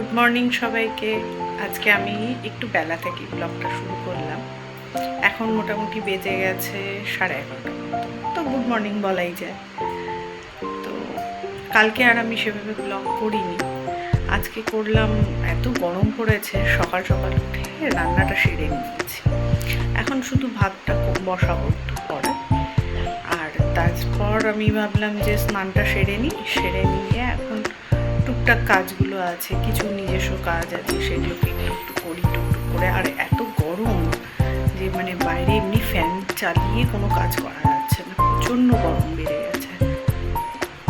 Good morning সবাইকে। আজকে আমি একটু বেলা থেকে ব্লগটা শুরু করলাম। এখন মোটামুটি বেজে গেছে 11:30 মতো, তো গুড মর্নিং বলাই যায়। তো কালকে আর আমি সেভাবে ব্লগ করিনি, আজকে করলাম। এত গরম পড়েছে, সকাল সকাল উঠে রান্নাটা সেরে নিয়েছি। এখন শুধু ভাতটা বসাবো একটু পরে। আর তারপর আমি ভাবলাম যে স্নানটা সেরে নিয়ে এখন টুকটাক কাজগুলো আছে, কিছু নিজস্ব কাজ আছে, সেগুলোকে একটু করি টুকটুক করে। আর এত গরম যে বাইরে এমনি ফ্যান চালিয়ে কোনো কাজ করা যাচ্ছে না, প্রচণ্ড গরম বেড়ে গেছে।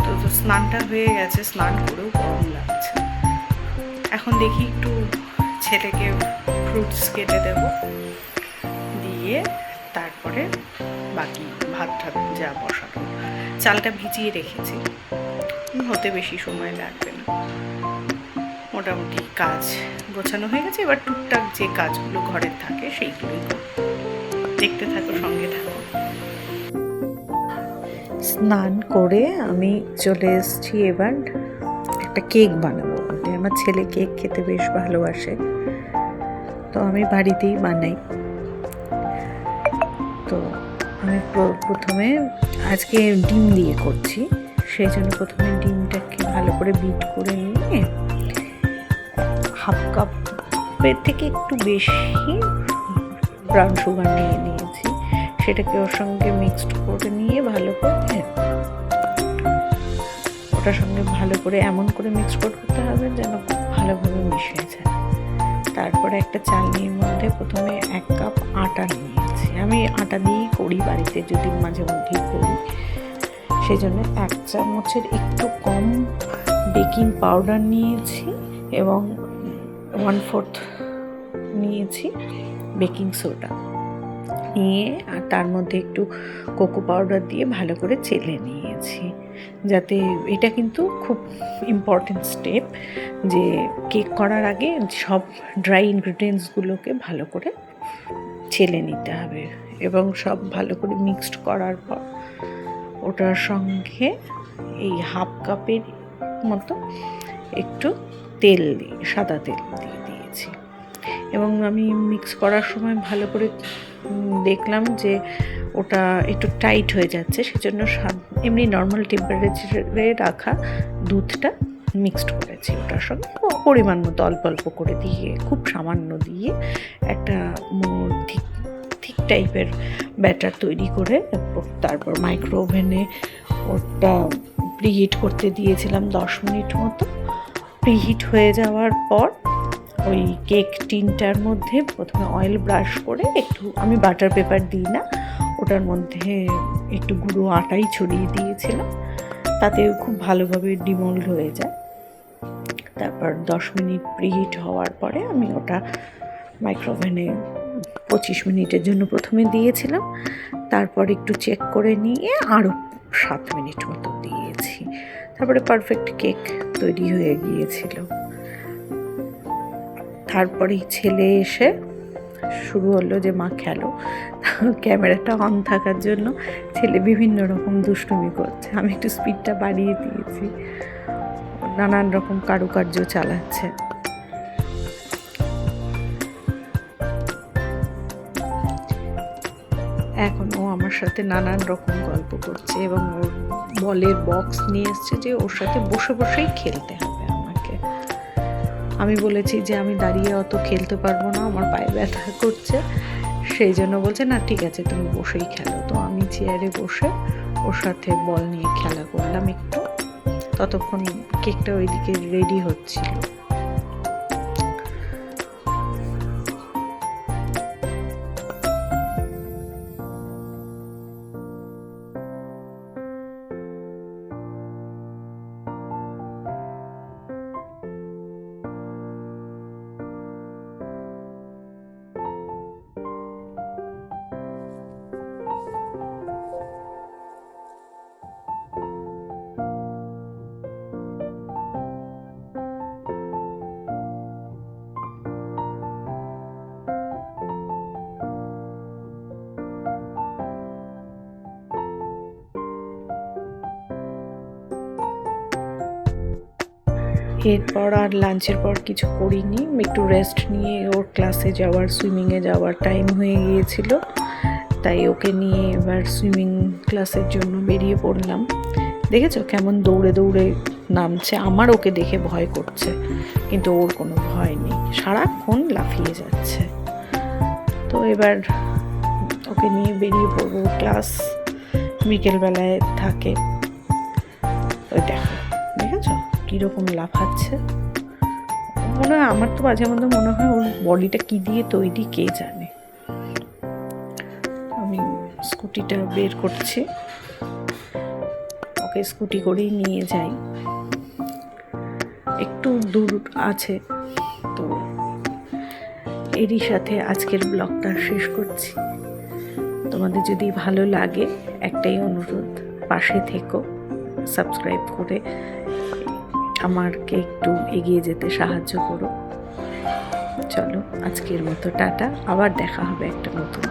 তো স্নানটা হয়ে গেছে, স্নান করেও গরম লাগছে। এখন দেখি একটু ছেলেকে ফ্রুটস কেটে দেব, দিয়ে তারপরে বাকি ভাত যা বসাবো। চালটা ভিজিয়ে রেখেছি, হতে বেশি সময় লাগবে না। মোটামুটি কাজ গোছানো হয়ে গেছে, এবার টুকটাক যে কাজগুলো ঘরের থাকে সেইগুলোই দেখতে থাকো, সঙ্গে থাকো। স্নান করে আমি চলে এসেছি, এবার একটা কেক বানাবো বলে। আমার ছেলে কেক খেতে বেশ ভালোবাসে, তো আমি বাড়িতেই বানাই। তো আমি প্রথমে আজকে ডিম দিয়ে করছি, সেই জন্য প্রথমে ডিমটাকে ভালো করে বিট করে নিয়ে হাফ কাপের থেকে একটু বেশি ব্রাউন সুগার নিয়ে নিয়েছি, সেটাকে ওর সঙ্গে মিক্সড করে নিয়ে ভালো করে ওটার সঙ্গে ভালো করে এমন করে মিক্স করতে হবে যেন ভালোভাবে মিশে যায়। তারপরে একটা চালনির মধ্যে প্রথমে 1 কাপ আটা নিয়েছি। আমি আটা দিয়েই করি বাড়িতে, যদি মাঝে মধ্যেই করি। সেই জন্য 1 চামচের একটু কম বেকিং পাউডার নিয়েছি এবং 1/4 নিয়েছি বেকিং সোডা নিয়ে, আর তার মধ্যে একটু কোকো পাউডার দিয়ে ভালো করে চেলে নিয়েছি। যাতে এটা কিন্তু খুব ইম্পর্টেন্ট স্টেপ, যে কেক করার আগে সব ড্রাই ইনগ্রিডিয়েন্টসগুলোকে ভালো করে চেলে নিতে হবে। এবং সব ভালো করে মিক্সড করার পর ওটার সঙ্গে এই হাফ কাপের মতো একটু তেল দিয়ে, সাদা তেল দিয়ে দিয়েছি। এবং আমি মিক্স করার সময় ভালো করে দেখলাম যে ওটা একটু টাইট হয়ে যাচ্ছে, সেজন্য এমনি নর্মাল টেম্পারেচারে রাখা দুধটা মিক্সড করেছি ওটার সঙ্গে, পরিমাণ মতো অল্প অল্প করে দিয়ে, খুব সামান্য দিয়ে একটা ঠিক টাইপের ব্যাটার তৈরি করে তারপর মাইক্রো ওভেনে ওটা প্রিহিট করতে দিয়েছিলাম 10 মিনিট মতো। প্রিহিট হয়ে যাওয়ার পর ওই কেক টিনটার মধ্যে প্রথমে অয়েল ব্রাশ করে, একটু আমি বাটার পেপার দিই না, ওটার মধ্যে একটু গুঁড়ো আটাই ছড়িয়ে দিয়েছিলাম, তাতে খুব ভালোভাবে ডিমোল্ড হয়ে যায়। তারপর 10 মিনিট প্রিহিট হওয়ার পরে আমি ওটা মাইক্রোওভেনে 25 মিনিটের জন্য প্রথমে দিয়েছিলাম, তারপর একটু চেক করে নিয়ে আরও 7 মিনিট মতো দিয়েছি। তারপরে পারফেক্ট কেক তৈরি হয়ে গিয়েছিল। তারপরেই ছেলে এসে শুরু হলো যে মা খেলো। ক্যামেরাটা অন থাকার জন্য ছেলে বিভিন্ন রকম দুষ্টুমি করছে, আমি একটু স্পিডটা বাড়িয়ে দিয়েছি, নানান রকম কারুকার্য চালাচ্ছে। এখন ও আমার সাথে নানান রকম গল্প করছে এবং ওর বলের বক্স নিয়ে এসছে যে ওর সাথে বসে বসেই খেলতে হবে আমাকে। আমি বলেছি যে আমি দাঁড়িয়ে অত খেলতে পারবো না, আমার পায়ে ব্যথা করছে। সেই জন্য বলছে না ঠিক আছে তুমি বসেই খেলো। তো আমি চেয়ারে বসে ওর সাথে বল নিয়ে খেলা করলাম একটু, ততক্ষণ কেকটা ওইদিকে রেডি হচ্ছিল। এরপর আর লাঞ্চের পর কিছু করিনি, একটু রেস্ট নিয়ে ওর ক্লাসে যাওয়ার, সুইমিংয়ে যাওয়ার টাইম হয়ে গিয়েছিল, তাই ওকে নিয়ে এবার সুইমিং ক্লাসের জন্য বেরিয়ে পড়লাম। দেখেছো কেমন দৌড়ে দৌড়ে নামছে, আমার ওকে দেখে ভয় করছে, কিন্তু ওর কোনো ভয় নেই, সারাক্ষণ লাফিয়ে যাচ্ছে। তো এবার ওকে নিয়ে বেরিয়ে পড়বো, ক্লাস বিকেলবেলায় থাকে। ওই দেখেছো কীরকম লাফাচ্ছে, মনে হয়, আমার তো মাঝে মধ্যে মনে হয় ওর বডিটা কী দিয়ে তৈরি কে জানে। আমি স্কুটিটা বের করছি, ওকে স্কুটি করেই নিয়ে যাই, একটু দূর আছে। তো এরই সাথে আজকের ব্লগটা শেষ করছি। তোমাদের যদি ভালো লাগে একটাই অনুরোধ, পাশে থেকো, সাবস্ক্রাইব করে আমাকে একটু এগিয়ে যেতে সাহায্য করো। চলো আজকের মতো টাটা, আবার দেখা হবে একটা নতুন